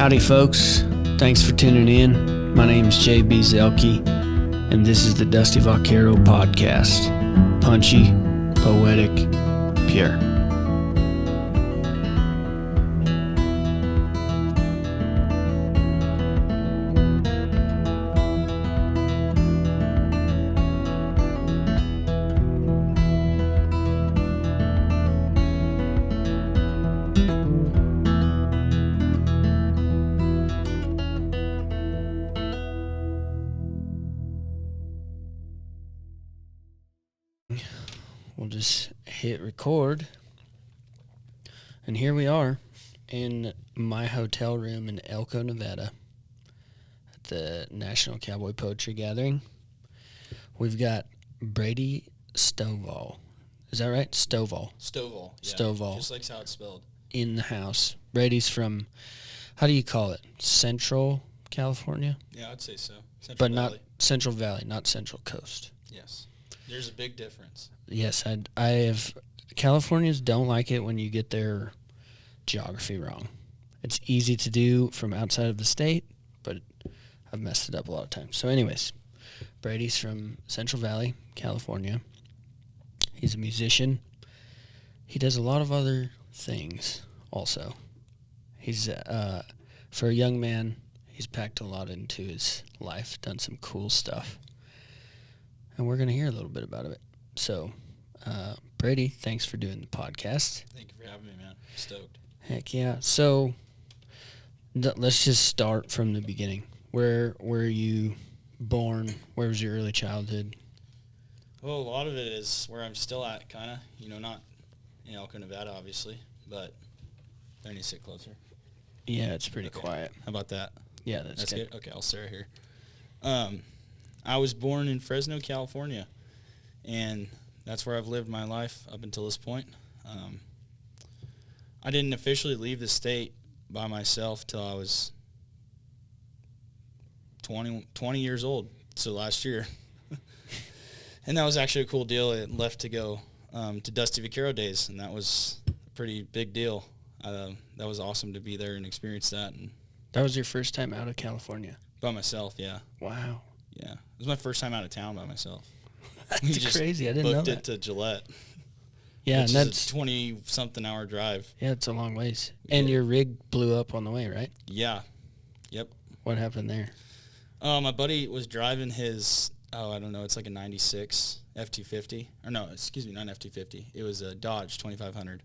Howdy, folks. Thanks for tuning in. My name's JB Zelke, and this is the Dusty Vaquero podcast. Punchy, poetic, pure. We'll just hit record, and here we are in my hotel room in Elko, Nevada at the National Cowboy Poetry Gathering. We've got Brady Stovall. Is that right? Stovall. Stovall. Yeah. Stovall. Just like how it's spelled. In the house. Brady's from, how do you call it? Central California? Yeah, I'd say so. But not Central Valley, not Central Coast. Yes. There's a big difference. Yes, I have. Californians don't like it when you get their geography wrong. It's easy to do from outside of the state, but I've messed it up a lot of times. So anyways, Brady's from Central Valley, California. He's a musician. He does a lot of other things also. He's, for a young man, he's packed a lot into his life, done some cool stuff. And we're going to hear a little bit about it. So, Brady, thanks for doing the podcast. Thank you for having me, man. Stoked. Heck yeah. So, let's just start from the beginning. Where were you born? Where was your early childhood? Well, a lot of it is where I'm still at, kind of. Not in Elko, Nevada, obviously, but I need to sit closer. Yeah, it's pretty quiet. How about that? Yeah, that's good. Okay, I'll stay right here. I was born in Fresno, California, and that's where I've lived my life up until this point. I didn't officially leave the state by myself till I was 20 years old, so last year. And that was actually a cool deal. I left to go to Dusty Vaquero days, and that was a pretty big deal. That was awesome to be there and experience that. And That was your first time out of California? by myself, yeah. Wow. Yeah. It was my first time out of town by myself. That's crazy. I didn't know Booked that. it to Gillette. Yeah, which and is that's a 20-something hour drive. Yeah, it's a long ways. And your rig blew up on the way, right? Yeah. Yep. What happened there? My buddy was driving his, I don't know, it's like a 96 F-250. Or no, excuse me, not an F-250. It was a Dodge 2500.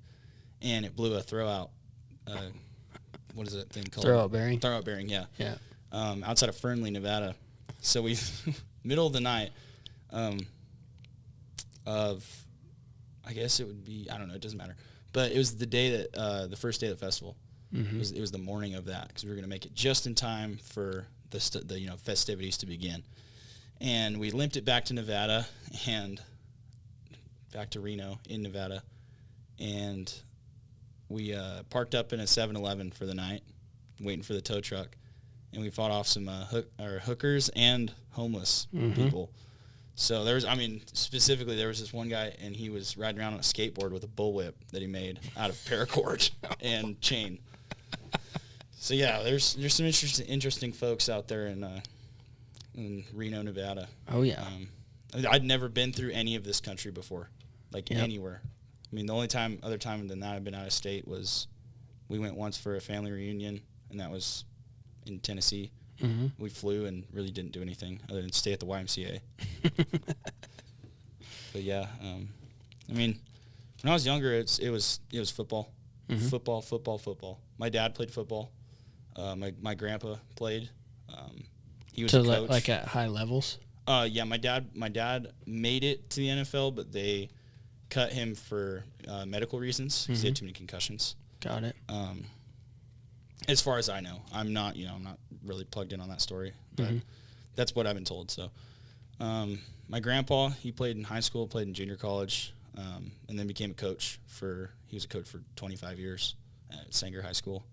And it blew a throwout, what is that thing called? Throwout bearing? Throwout bearing, yeah. Yeah. Outside of Fernley, Nevada. So we, middle of the night, I guess it would be, I don't know, it doesn't matter. But it was the day that, the first day of the festival. Mm-hmm. It was the morning of that, because we were going to make it just in time for the festivities to begin. And we limped it back to Nevada and back to Reno in Nevada. And we parked up in a 7-Eleven for the night, waiting for the tow truck. And we fought off some hookers and homeless people. So specifically there was this one guy, and he was riding around on a skateboard with a bullwhip that he made out of paracord and chain. So yeah, there's some interesting folks out there in Reno, Nevada. Oh yeah. I'd never been through any of this country before, anywhere. I mean, the only other time than that I've been out of state was we went once for a family reunion, and that was in Tennessee. Mm-hmm. We flew and really didn't do anything other than stay at the YMCA. But yeah, when I was younger, it was football, football. My dad played football. My grandpa played. He was a coach. Like at high levels. Yeah, my dad made it to the NFL, but they cut him for medical reasons because he had too many concussions. Got it. As far as I know, I'm not really plugged in on that story, but that's what I've been told. So, my grandpa, he played in high school, played in junior college, and then became a coach he was a coach for 25 years at Sanger High School.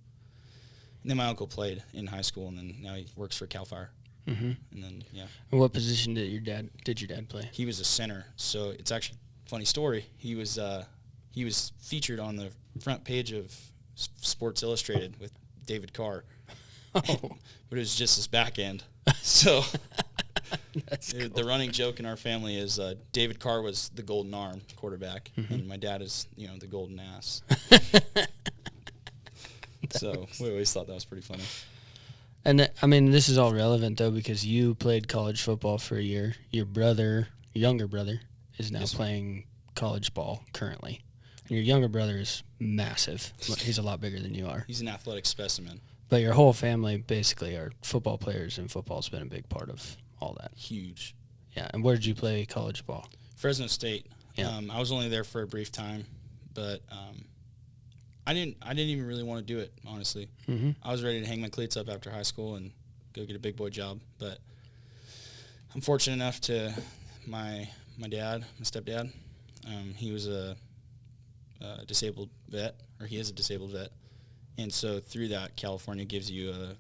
And then my uncle played in high school, and then now he works for Cal Fire. Mm-hmm. And then, yeah. And what position did your dad play? He was a center. So it's actually a funny story. He was featured on the front page of Sports Illustrated with David Carr. but it was just his back end. So the running joke in our family is David Carr was the golden arm quarterback, and my dad is, the golden ass. So we always thought that was pretty funny. And this is all relevant though, because you played college football for a year. Your younger brother, is now playing college ball currently. And your younger brother is massive. He's a lot bigger than you are. He's an athletic specimen. But your whole family basically are football players, and football's been a big part of all that. Huge. Yeah. And where did you play college ball? Fresno State. Yeah. I was only there for a brief time, but I didn't even really want to do it, honestly. Mm-hmm. I was ready to hang my cleats up after high school and go get a big boy job. But I'm fortunate enough to my stepdad. He was a disabled vet, or he is a disabled vet. And so through that, California gives you a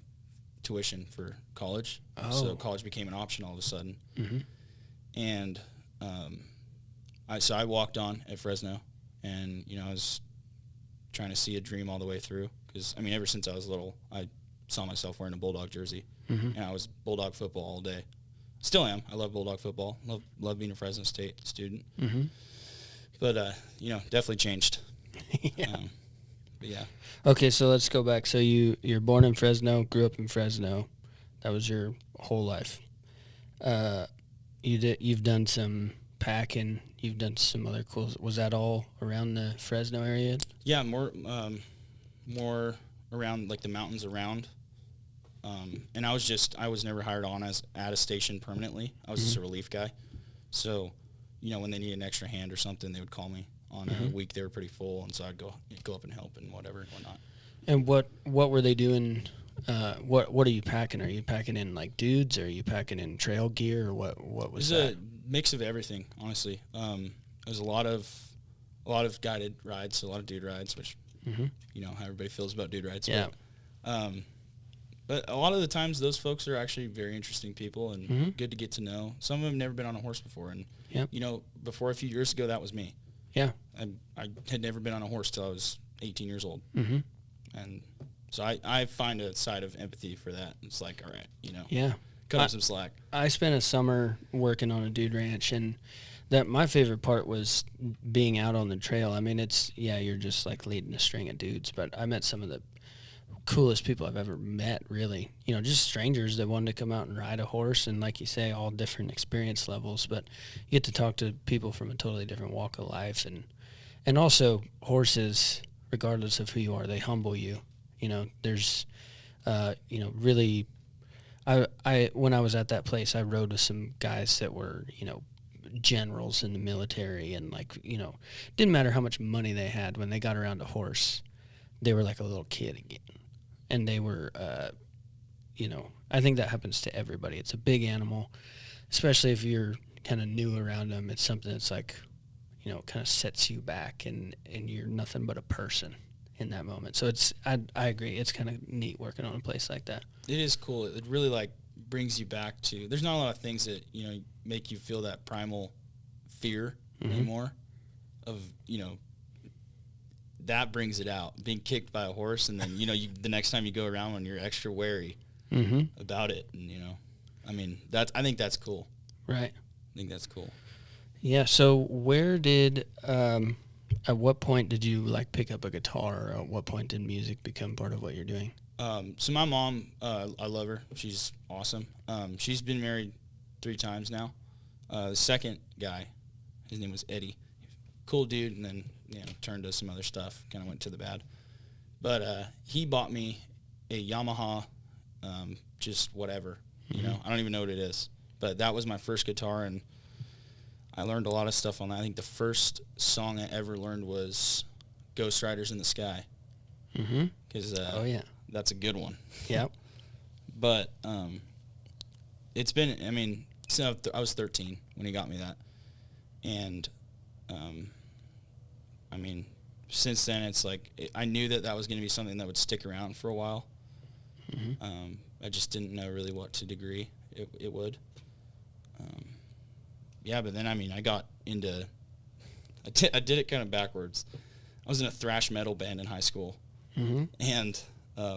tuition for college. Oh. So college became an option all of a sudden. Mm-hmm. And I walked on at Fresno, and, I was trying to see a dream all the way through. Because, ever since I was little, I saw myself wearing a Bulldog jersey. Mm-hmm. And I was Bulldog football all day. Still am. I love Bulldog football. Love being a Fresno State student. Mm-hmm. But, definitely changed. Yeah. But yeah. Okay, so let's go back. So you're born in Fresno, grew up in Fresno. That was your whole life. You've done some packing. You've done some other cool. Was that all around the Fresno area? Yeah, more around like the mountains around. And I was never hired on at a station permanently. I was just a relief guy. So, when they need an extra hand or something, they would call me. On a week they were pretty full, and so I'd go up and help and whatnot. And what were they doing? What are you packing? Are you packing in like dudes? Or are you packing in trail gear? Or what was that? It was a mix of everything, honestly. There's a lot of guided rides, a lot of dude rides, which how everybody feels about dude rides. Yeah. But a lot of the times those folks are actually very interesting people and good to get to know. Some of them have never been on a horse before, and before a few years ago that was me. Yeah. I had never been on a horse till I was 18 years old. Mm-hmm. And so I find a side of empathy for that. It's like, all right, Yeah. cut up some slack. I spent a summer working on a dude ranch, and my favorite part was being out on the trail. You're just like leading a string of dudes, but I met some of the coolest people I've ever met, really. Just strangers that wanted to come out and ride a horse, and like you say, all different experience levels, but you get to talk to people from a totally different walk of life, and also horses, regardless of who you are, they humble you. There's really, when I was at that place, I rode with some guys that were, generals in the military, and didn't matter how much money they had, when they got around a horse, they were like a little kid again. And they were, I think that happens to everybody. It's a big animal, especially if you're kind of new around them. It's something that's like, kind of sets you back, and you're nothing but a person in that moment. So I agree. It's kind of neat working on a place like that. It is cool. It really brings you back to, there's not a lot of things that, make you feel that primal fear anymore of, that brings it out, being kicked by a horse, and then the next time you go around when you're extra wary about it, and I think that's cool. Right. I think that's cool. Yeah. So where did at what point did you pick up a guitar, or at what point did music become part of what you're doing? So my mom, I love her. She's awesome. She's been married 3 times now. The second guy, his name was Eddie. Cool dude, and then turned to some other stuff, kind of went to the bad. But he bought me a Yamaha, just whatever, I don't even know what it is. But that was my first guitar, and I learned a lot of stuff on that. I think the first song I ever learned was Ghost Riders in the Sky. Because that's a good one. Yeah. But it's been, so I was 13 when he got me that. And since then, it's I knew that was going to be something that would stick around for a while. I just didn't know really what to degree it would. But then, I got into, I did it kind of backwards. I was in a thrash metal band in high school. And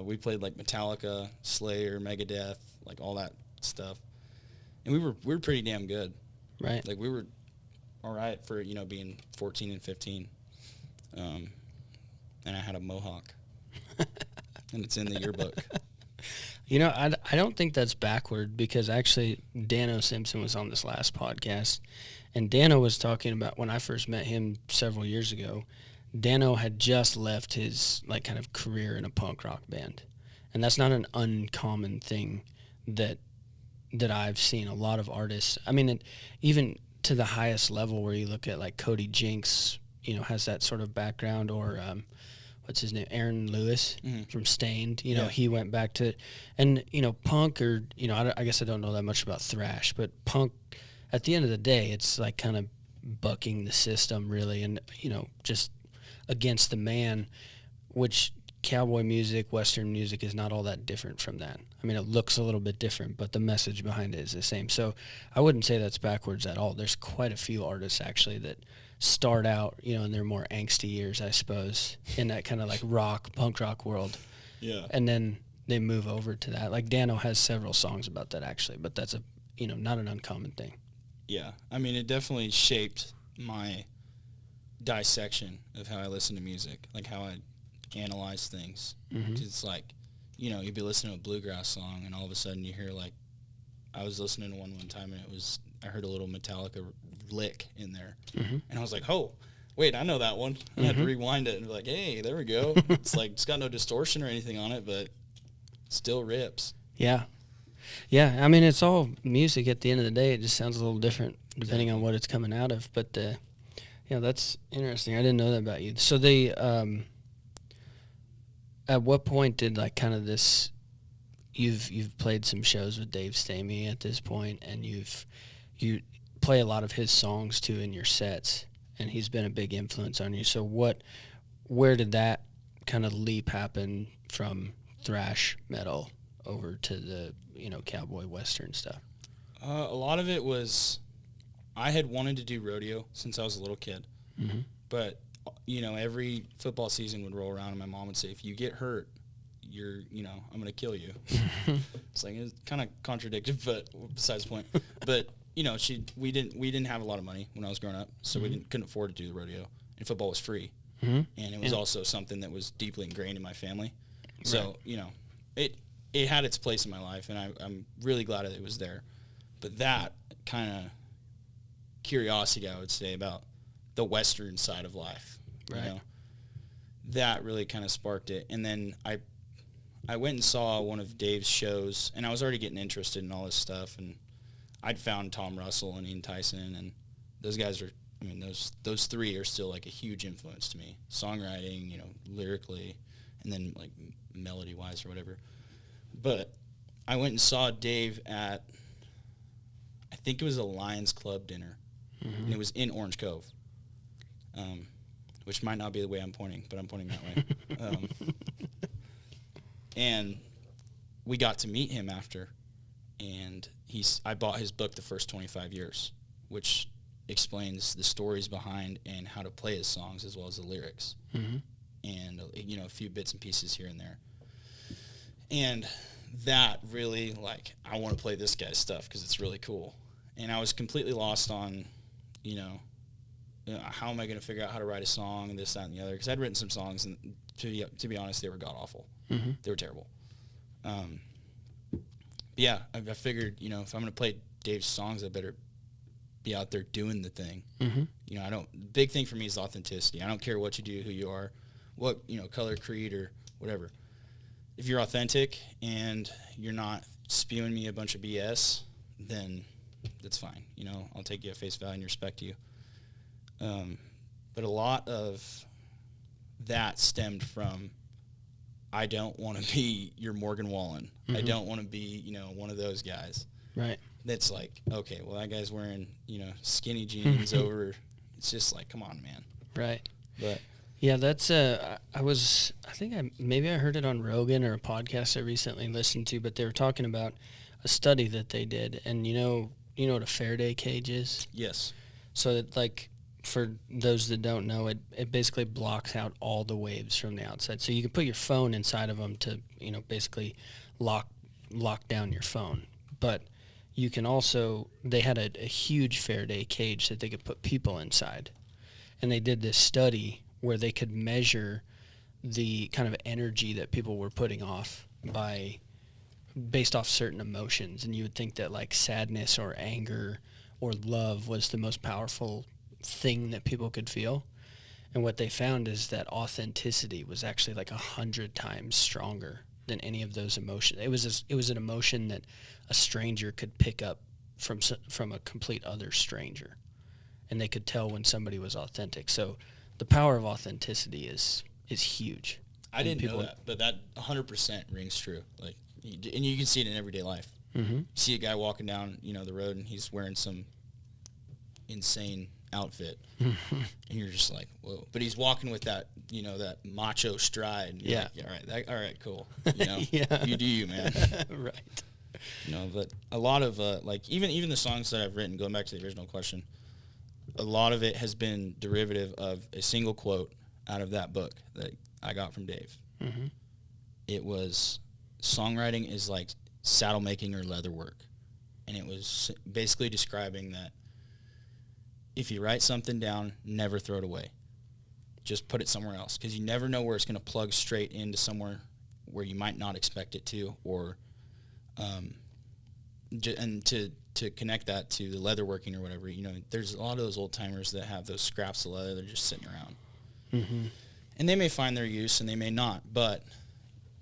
We played like Metallica, Slayer, Megadeth, like all that stuff, and we were pretty damn good. Right. Like we were all right for being 14 and 15, and I had a mohawk, and it's in the yearbook. I don't think that's backward, because actually Dano Simpson was on this last podcast, and Dano was talking about when I first met him several years ago. Dano had just left his like kind of career in a punk rock band, and that's not an uncommon thing that I've seen. A lot of artists, I mean, even to the highest level where you look at like Cody Jinks, has that sort of background, or what's his name, Aaron Lewis from Stained. He went back to, and punk, or I guess I don't know that much about thrash, but punk, at the end of the day, it's like kind of bucking the system, really, and just against the man, which cowboy music, Western music is not all that different from that. I mean, it looks a little bit different, but the message behind it is the same. So I wouldn't say that's backwards at all. There's quite a few artists actually that start out, in their more angsty years, I suppose, in that kind of like punk rock world. Yeah. And then they move over to that. Like Dano has several songs about that actually, but that's not an uncommon thing. Yeah. I mean, it definitely shaped my dissection of how I listen to music, like how I analyze things. Mm-hmm. It's like, you'd be listening to a bluegrass song, and all of a sudden you hear like, I was listening to one time, and I heard a little Metallica lick in there, and I was like, oh, wait, I know that one. I had to rewind it and be like, hey, there we go. It's like, it's got no distortion or anything on it, but still rips. Yeah. I mean, it's all music at the end of the day. It just sounds a little different depending on what it's coming out of. But that's interesting. I didn't know that about you. So they, at what point did like kind of this? You've played some shows with Dave Stamey at this point, and you play a lot of his songs too in your sets, and he's been a big influence on you. So where did that kind of leap happen from thrash metal over to the cowboy Western stuff? A lot of it was, I had wanted to do rodeo since I was a little kid, but every football season would roll around, and my mom would say, if you get hurt, I'm going to kill you. It's like, it's kind of contradicted, but besides the point. But, we didn't have a lot of money when I was growing up, so we couldn't afford to do the rodeo, and football was free. And it was also something that was deeply ingrained in my family. So, it had its place in my life, and I'm really glad that it was there. But that kind of curiosity, I would say, about the Western side of life, that really kind of sparked it. And then I went and saw one of Dave's shows, and I was already getting interested in all this stuff, and I'd found Tom Russell and Ian Tyson, and those guys are, those three are still like a huge influence to me, songwriting, lyrically, and then like melody-wise or whatever. But I went and saw Dave at, I think it was a Lions Club dinner, and it was in Orange Cove, which might not be the way I'm pointing, but I'm pointing that way. And we got to meet him after, and I bought his book, The First 25 Years, which explains the stories behind and how to play his songs as well as the lyrics, and a few bits and pieces here and there. And that really, like, I want to play this guy's stuff because it's really cool. And I was completely lost on, how am I going to figure out how to write a song and this, that, and the other, because I'd written some songs, and to be honest, they were god-awful. They were terrible. I figured, if I'm going to play Dave's songs, I better be out there doing the thing. Big thing for me is authenticity. I don't care what you do, who you are, what, color, creed, or whatever. If you're authentic and you're not spewing me a bunch of BS, then that's fine. I'll take you at face value and respect you. But a lot of that stemmed from, I don't want to be your Morgan Wallen. I don't want to be, one of those guys. Right. That's like, okay, well, that guy's wearing, skinny jeans over. It's just like, come on, man. Right. But yeah, that's, I heard it on Rogan or a podcast I recently listened to, but they were talking about a study that they did. And you know what a Faraday cage is? Yes. So that, like, for those that don't know, it basically blocks out all the waves from the outside. So you can put your phone inside of them to, basically lock down your phone. But you can also, they had a huge Faraday cage that they could put people inside. And they did this study where they could measure the kind of energy that people were putting off based off certain emotions. And you would think that like sadness or anger or love was the most powerful thing that people could feel. And what they found is that authenticity was actually like 100 times stronger than any of those emotions. It was an emotion that a stranger could pick up from a complete other stranger, and they could tell when somebody was authentic. So the power of authenticity is huge. I didn't know that, but that 100% rings true. Like, and you can see it in everyday life. Mm-hmm. You see a guy walking down, the road, and he's wearing some insane outfit, and you're just like, whoa! But he's walking with that, that macho stride. And yeah. Like, all right, cool. Yeah. You do you, man. Right. But a lot of like even the songs that I've written, going back to the original question, a lot of it has been derivative of a single quote out of that book that I got from Dave. Mm-hmm. It was, songwriting is like saddle making or leather work, and it was basically describing that if you write something down, never throw it away. Just put it somewhere else, because you never know where it's going to plug straight into somewhere where you might not expect it to, or and to connect that to the leather working or whatever. There's a lot of those old timers that have those scraps of leather that are just sitting around, mm-hmm. and they may find their use and they may not. But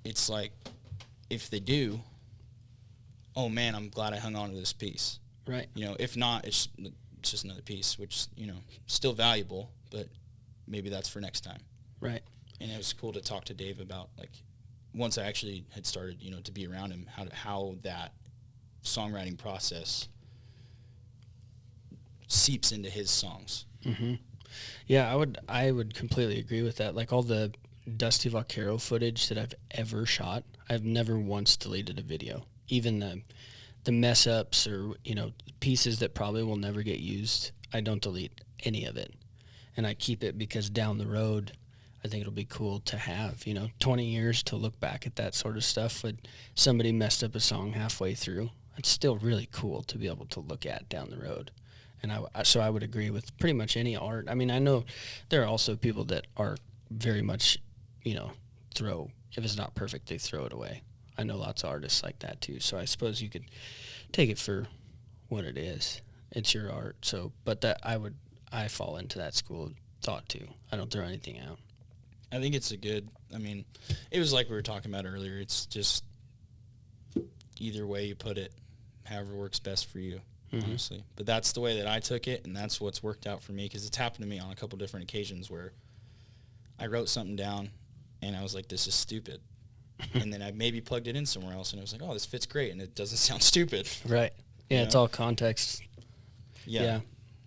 it's like, if they do, oh man, I'm glad I hung on to this piece. Right. If not, it's just another piece, which, still valuable, but maybe that's for next time. Right. And it was cool to talk to Dave about, like, once I actually had started, to be around him, how that songwriting process seeps into his songs. Mm-hmm. Yeah, I would completely agree with that. Like, all the Dusty Vaquero footage that I've ever shot, I've never once deleted a video. Even the mess ups or, pieces that probably will never get used, I don't delete any of it. And I keep it because down the road, I think it'll be cool to have, 20 years to look back at that sort of stuff. When somebody messed up a song halfway through, it's still really cool to be able to look at down the road. And so I would agree with pretty much any art. I mean, I know there are also people that are very much, if it's not perfect, they throw it away. I know lots of artists like that too. So I suppose you could take it for what it is. It's your art. So, but I fall into that school of thought too. I don't throw anything out. I think it's it was like we were talking about earlier. It's just either way you put it, however works best for you, honestly. But that's the way that I took it, and that's what's worked out for me, because it's happened to me on a couple different occasions where I wrote something down, and I was like, this is stupid. And then I maybe plugged it in somewhere else, and I was like, oh, this fits great, and it doesn't sound stupid. Right. Yeah, it's all context. Yeah.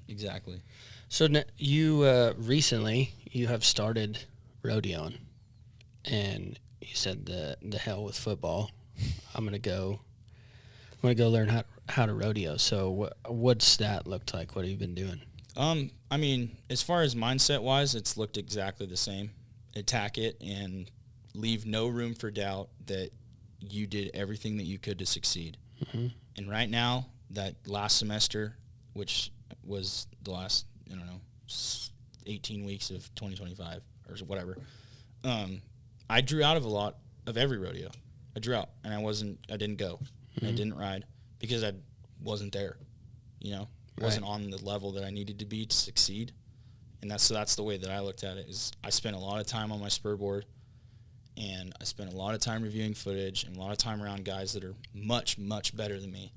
Exactly. So you recently, you have started rodeoing, and you said the hell with football. I'm gonna go learn how to rodeo. So what's that looked like? What have you been doing? I mean, as far as mindset wise, it's looked exactly the same. Attack it and leave no room for doubt that you did everything that you could to succeed. Mm-hmm. And right now, that last semester, which was the last 18 weeks of 2025 or whatever, I drew out of a lot of every rodeo. I drew out, and I didn't go. Mm-hmm. I didn't ride because I wasn't there, wasn't on the level that I needed to be to succeed. And that's the way that I looked at it. Is I spent a lot of time on my spur board, and I spent a lot of time reviewing footage and a lot of time around guys that are much, much better than me,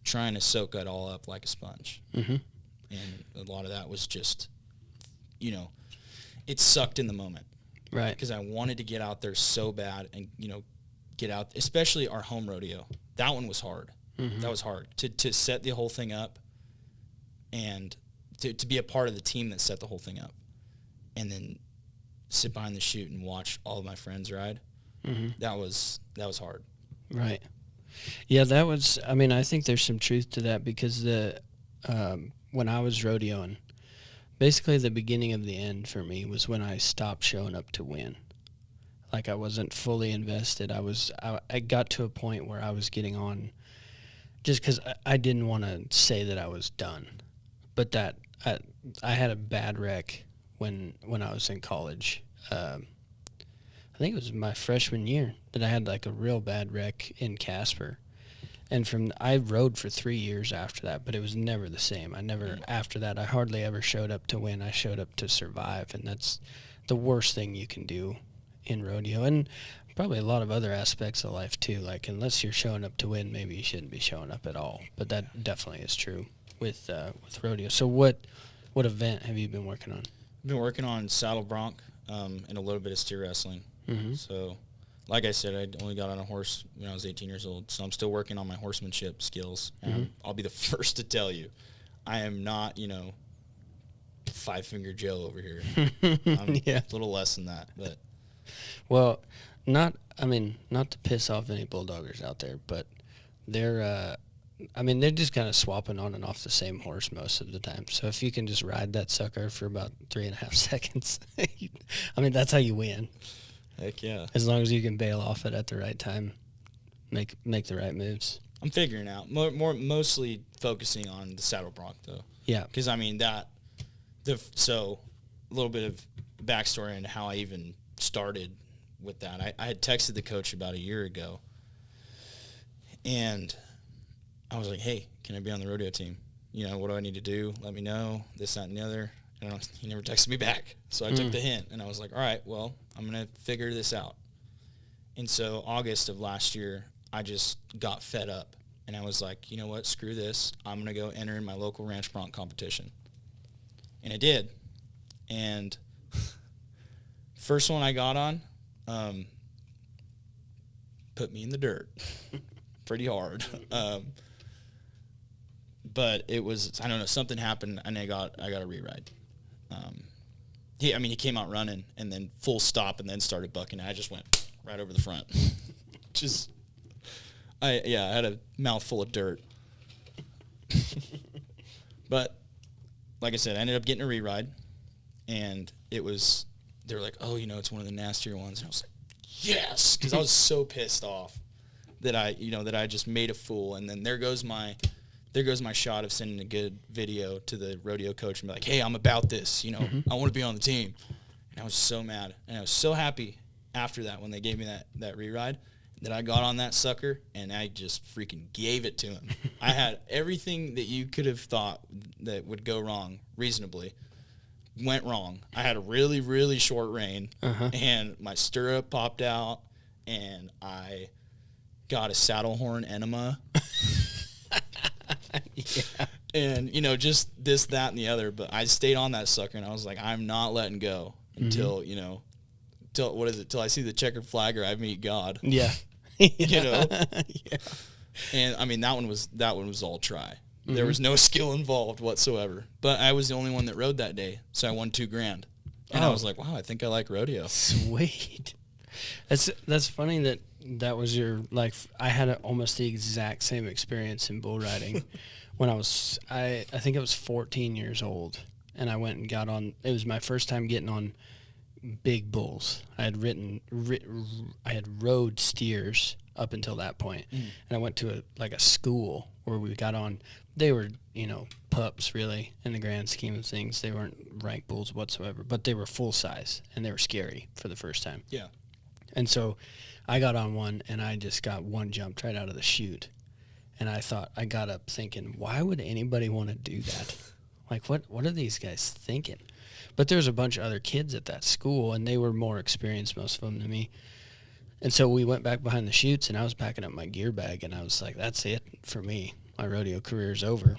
trying to soak it all up like a sponge. Mm-hmm. And a lot of that was just, it sucked in the moment. Right. Because I wanted to get out there so bad and, get out, especially our home rodeo. That one was hard. Mm-hmm. That was hard. To set the whole thing up and to be a part of the team that set the whole thing up, and then sit behind the chute and watch all of my friends ride. Mm-hmm. That was hard. Right. Yeah, that was, I think there's some truth to that, because when I was rodeoing, basically the beginning of the end for me was when I stopped showing up to win. Like, I wasn't fully invested. I got to a point where I was getting on just because I didn't want to say that I was done. But that I had a bad wreck when I was in college. I think it was my freshman year that I had like a real bad wreck in Casper. And I rode for 3 years after that, but it was never the same. After that, I hardly ever showed up to win. I showed up to survive, and that's the worst thing you can do in rodeo, and probably a lot of other aspects of life too. Like, unless you're showing up to win, maybe you shouldn't be showing up at all. But that definitely is true with rodeo. So what event have you been working on? I've been working on saddle bronc and a little bit of steer wrestling. Mm-hmm. So, like I said, I only got on a horse when I was 18 years old, so I'm still working on my horsemanship skills. Mm-hmm. I'll be the first to tell you, I am not, Five Finger Joe over here. I'm a little less than that, but. Well, not to piss off any bulldoggers out there, but they're just kind of swapping on and off the same horse most of the time. So if you can just ride that sucker for about 3.5 seconds, that's how you win. Heck yeah. As long as you can bail off it at the right time, make the right moves. I'm figuring out mostly focusing on the saddle bronc though. Yeah. Because so a little bit of backstory into how I even started with that. I had texted the coach about a year ago, and I was like, "Hey, can I be on the rodeo team? What do I need to do? Let me know, this, that, and the other." And he never texted me back. So I took the hint, and I was like, all right, well, I'm going to figure this out. And so August of last year, I just got fed up, and I was like, you know what, screw this. I'm going to go enter in my local ranch bronc competition. And I did. And first one I got on put me in the dirt pretty hard. But it was, I don't know, something happened, and I got a re-ride. He came out running and then full stop and then started bucking. I just went right over the front. I had a mouthful of dirt. But like I said, I ended up getting a re-ride, and they were like, oh, it's one of the nastier ones. And I was like, yes, because I was so pissed off that I just made a fool. And then there goes my shot of sending a good video to the rodeo coach and be like, hey, I'm about this, I want to be on the team. And I was so mad. And I was so happy after that when they gave me that re-ride that I got on that sucker and I just freaking gave it to him. I had everything that you could have thought that would go wrong reasonably went wrong. I had a really, really short rein, and my stirrup popped out, and I got a saddle horn enema. Yeah. And, just this, that, and the other. But I stayed on that sucker, and I was like, I'm not letting go until, till I see the checkered flag or I meet God. Yeah. Yeah. And, that one was all try. There was no skill involved whatsoever. But I was the only one that rode that day, so I won $2,000. And I was like, wow, I think I like rodeo. Sweet. That's funny that was your, like, I had almost the exact same experience in bull riding when I think I was 14 years old, and I went and got on, it was my first time getting on big bulls. I had rode steers up until that point, and I went to a school where we got on. They were, pups really in the grand scheme of things. They weren't rank bulls whatsoever, but they were full size, and they were scary for the first time. Yeah. And so I got on one, and I just got one jumped right out of the chute. And I got up thinking, why would anybody want to do that? Like, what are these guys thinking? But there's a bunch of other kids at that school, and they were more experienced, most of them, than me. And so we went back behind the chutes, and I was packing up my gear bag, and I was like, that's it for me. My rodeo career's over.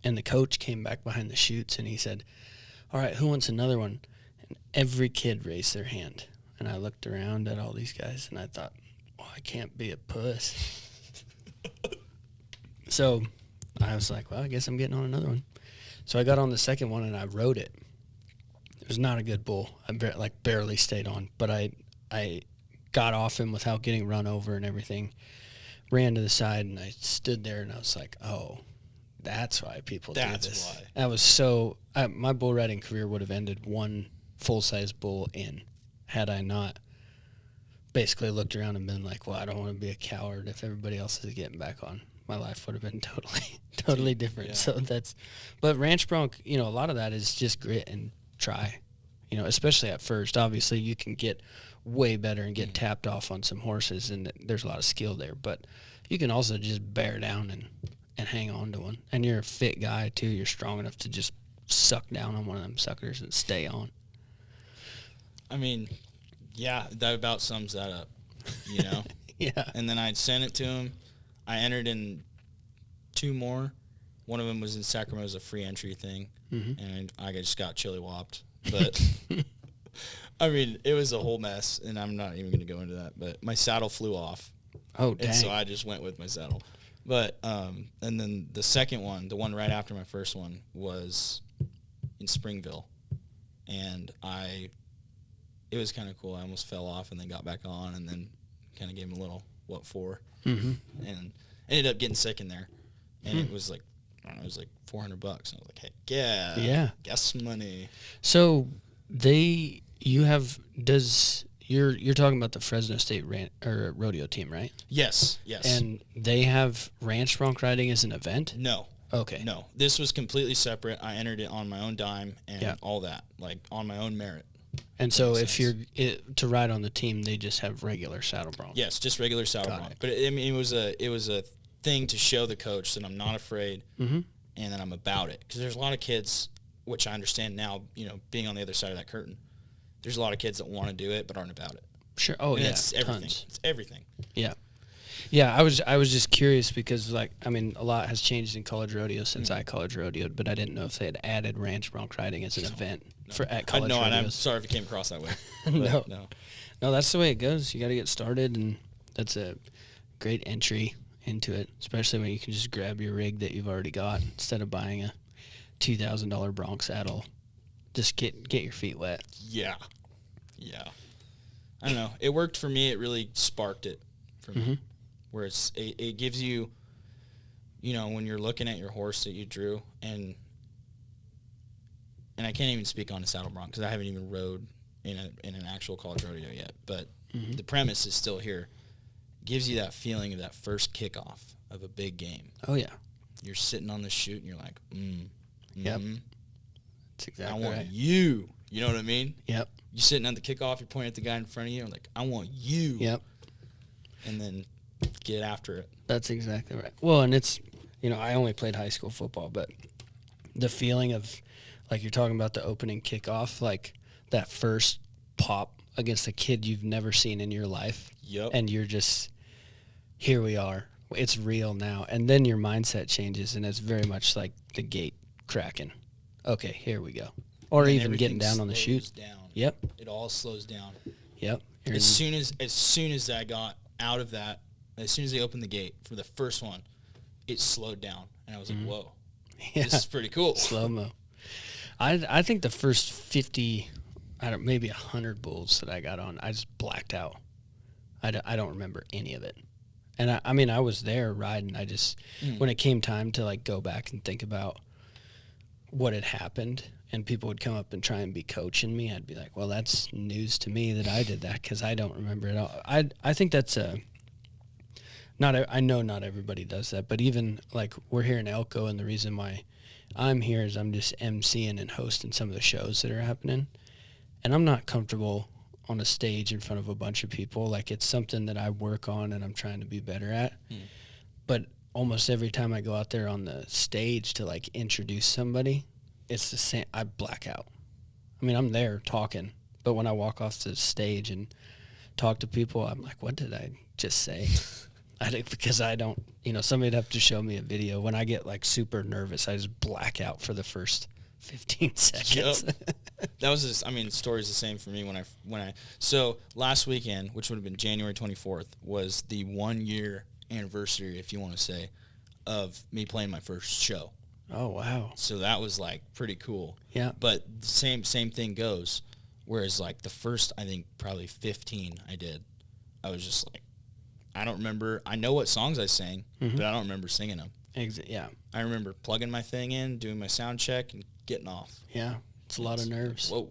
And the coach came back behind the chutes, and he said, all right, who wants another one? And every kid raised their hand. And I looked around at all these guys, and I thought, well, I can't be a puss. So I was like, well, I guess I'm getting on another one. So I got on the second one, and I rode it. It was not a good bull. I barely stayed on, but I got off him without getting run over and everything, ran to the side, and I stood there, and I was like, oh, That's why people do That's this. why. That was so. My bull riding career would have ended one full-size bull in had I not basically looked around and been like, well, I don't want to be a coward if everybody else is getting back on. My life would have been totally different. Yeah. So but ranch bronc, a lot of that is just grit and try, especially at first. Obviously, you can get way better and get tapped off on some horses, and there's a lot of skill there. But you can also just bear down and hang on to one. And you're a fit guy, too. You're strong enough to just suck down on one of them suckers and stay on. I mean, yeah, that about sums that up, Yeah. And then I'd sent it to him. I entered in 2 more. One of them was in Sacramento as a free entry thing, and I just got chili whopped. But, I mean, it was a whole mess, and I'm not even going to go into that. But my saddle flew off. Oh, dang. And so I just went with my saddle. But, and then the second one, the one right after my first one, was in Springville. And it was kind of cool. I almost fell off and then got back on and then kind of gave him a little, what for? And ended up getting sick in there. And it was like, I don't know, it was like $400. And I was like, heck yeah. Gas money. So you're talking about the Fresno State rodeo team, right? Yes. And they have ranch bronc riding as an event? No. Okay. No. This was completely separate. I entered it on my own dime and all that, like on my own merit. And so if you're to ride on the team, they just have regular saddle bronc. Yes, just regular saddle bronc. But it was a thing to show the coach that I'm not afraid and that I'm about it. Because there's a lot of kids, which I understand now, being on the other side of that curtain. There's a lot of kids that want to do it but aren't about it. Sure. Oh, and yeah. It's everything. Tons. It's everything. Yeah. Yeah, I was just curious because, a lot has changed in college rodeo since I college rodeoed, but I didn't know if they had added ranch bronc riding as an event at college rodeos. And I'm sorry if it came across that way. No, that's the way it goes. You got to get started, and that's a great entry into it, especially when you can just grab your rig that you've already got instead of buying a $2,000 bronc saddle. Just get your feet wet. Yeah. I don't know. It worked for me. It really sparked it for me. Where it gives you, when you're looking at your horse that you drew, and I can't even speak on a saddle bronc because I haven't even rode in an actual college rodeo yet. But the premise is still here. It gives you that feeling of that first kickoff of a big game. Oh yeah, you're sitting on the chute and you're like, Yep, that's exactly I want right. you. You know what I mean? Yep. You're sitting at the kickoff. You're pointing at the guy in front of you. I'm like, I want you. Yep. And then get after it. That's exactly right. Well, and it's, I only played high school football, but the feeling of, like you're talking about the opening kickoff, like that first pop against a kid you've never seen in your life. Yep. And you're just, here we are. It's real now. And then your mindset changes, and it's very much like the gate cracking. Okay, here we go. Or and even getting down on the chute. Down. Yep. It all slows down. Yep. As soon as I got out of that, as soon as they opened the gate for the first one, it slowed down, and I was like, "Whoa, this is pretty cool." Slow-mo. I think the first 50, maybe 100 bulls that I got on, I just blacked out. I don't remember any of it. And I was there riding. I just when it came time to go back and think about what had happened, and people would come up and try and be coaching me, I'd be like, well, that's news to me that I did that because I don't remember it all. I think that's I know not everybody does that, but even we're here in Elko, and the reason why I'm here is I'm just emceeing and hosting some of the shows that are happening, and I'm not comfortable on a stage in front of a bunch of people. It's something that I work on and I'm trying to be better at. But almost every time I go out there on the stage to introduce somebody, it's the same. I black out. I'm there talking, but when I walk off the stage and talk to people, I'm like, what did I just say? Because I don't, somebody'd have to show me a video. When I get super nervous, I just black out for the first 15 seconds. Yep. That was the story's the same for me so last weekend, which would have been January 24th, was the 1 year anniversary, if you want to say, of me playing my first show. Oh, wow. So that was pretty cool. Yeah. But same thing goes. Whereas the first, I think probably 15 I did, I was just I don't remember. I know what songs I sang, but I don't remember singing them. Yeah. I remember plugging my thing in, doing my sound check, and getting off. Yeah. It's a lot of nerves. Whoa.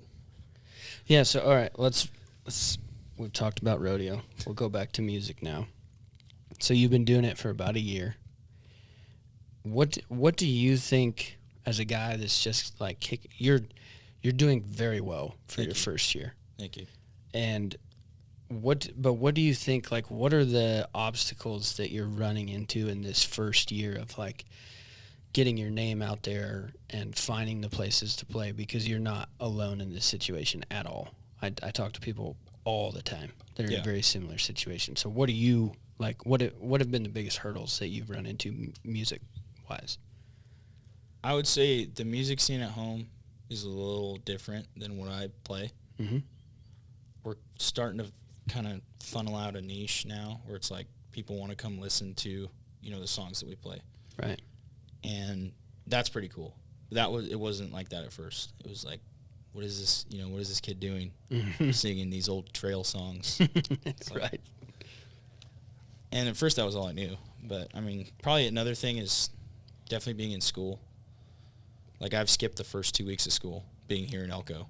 Yeah, so all right, let's we've talked about rodeo. We'll go back to music now. So you've been doing it for about a year. What do you think as a guy that's just like you're doing very well for your first year. Thank you. And what do you think, like, what are the obstacles that you're running into in this first year of like getting your name out there and finding the places to play, because you're not alone in this situation at all. I talk to people all the time that are in a very similar situation. So what do you like? What have been the biggest hurdles that you've run into music wise? I would say the music scene at home is a little different than what I play. Mm-hmm. We're starting to kind of funnel out a niche now where it's like people want to come listen to, the songs that we play. Right. And that's pretty cool. It wasn't like that at first. It was like, what is this, what is this kid doing? Mm-hmm. Singing these old trail songs. Right. And at first that was all I knew. But, I mean, probably another thing is definitely being in school. Like, I've skipped the first 2 weeks of school being here in Elko.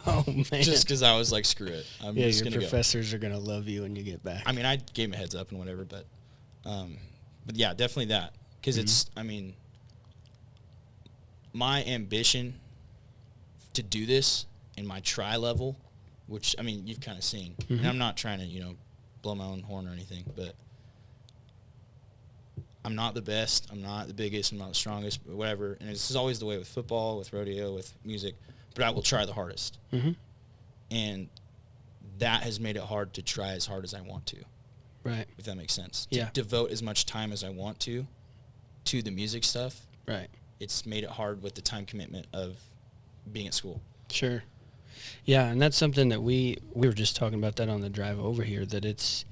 Oh, man. Just because I was like, screw it. I'm just going to go. Your professors are going to love you when you get back. I mean, I gave him a heads up and whatever, but yeah, definitely that. Because it's, I mean, my ambition to do this in my try level, which, I mean, you've kind of seen. Mm-hmm. And I'm not trying to, blow my own horn or anything, but I'm not the best. I'm not the biggest. I'm not the strongest, but whatever. And this is always the way with football, with rodeo, with music. But I will try the hardest. Mm-hmm. And that has made it hard to try as hard as I want to. Right. If that makes sense. Yeah. To devote as much time as I want to the music stuff. Right. It's made it hard with the time commitment of being at school. Sure. Yeah, and that's something that we were just talking about that on the drive over here, that it's,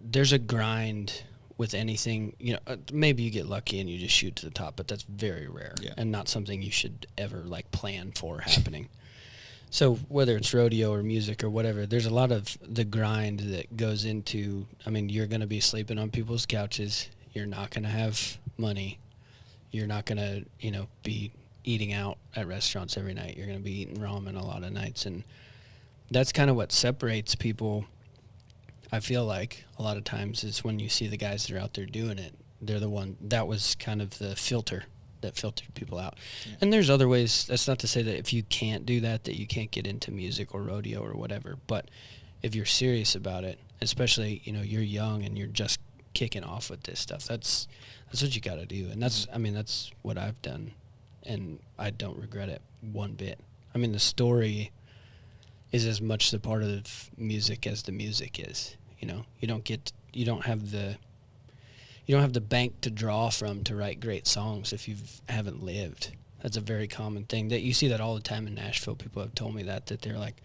there's a grind with anything. Maybe you get lucky and you just shoot to the top, but that's very rare and not something you should ever like plan for happening. So whether it's rodeo or music or whatever, there's a lot of the grind that goes into, I mean, you're going to be sleeping on people's couches. You're not going to have money. You're not going to, be eating out at restaurants every night. You're going to be eating ramen a lot of nights. And that's kind of what separates people, I feel like, a lot of times, is when you see the guys that are out there doing it. They're the one, that was kind of the filter that filtered people out. Yeah. And there's other ways. That's not to say that if you can't do that you can't get into music or rodeo or whatever. But if you're serious about it, especially, you're young and you're just kicking off with this stuff, that's what you got to do. And that's, I mean, that's what I've done, and I don't regret it one bit. I mean, the story is as much the part of music as the music is. You don't have the bank to draw from to write great songs if you haven't lived. That's a very common thing. That you see that all the time in Nashville. People have told me that they're like,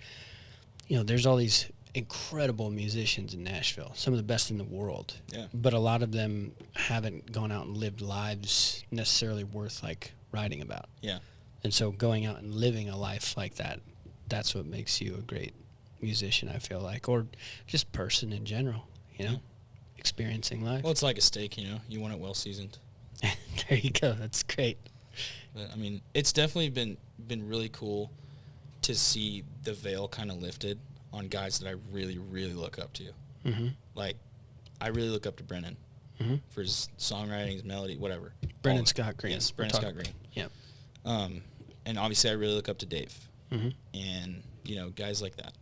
there's all these incredible musicians in Nashville, some of the best in the world. Yeah. But a lot of them haven't gone out and lived lives necessarily worth like writing about. Yeah. And so going out and living a life like that, that's what makes you a great musician, I feel like, or just person in general, experiencing life. Well, it's like a steak, you want it well seasoned. There you go. That's great. But, I mean, it's definitely been really cool to see the veil kind of lifted on guys that I really, really look up to. Mm-hmm. Like, I really look up to Brennan for his songwriting, his melody, whatever. Brennan Scott Green. Yes, Brennan Scott Green. Yeah. And obviously I really look up to Dave. Mm-hmm. And, guys like that.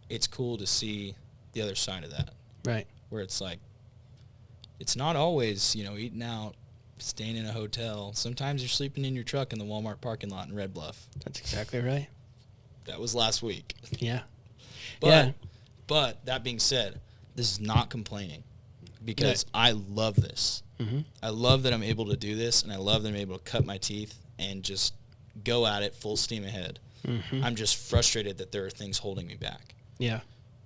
It's cool to see the other side of that. Right. Where it's like, it's not always, eating out, staying in a hotel. Sometimes you're sleeping in your truck in the Walmart parking lot in Red Bluff. That's exactly right. That was last week. Yeah. But that being said, this is not complaining, because I love this. Mm-hmm. I love that I'm able to do this, and I love that I'm able to cut my teeth and just go at it full steam ahead. Mm-hmm. I'm just frustrated that there are things holding me back. Yeah.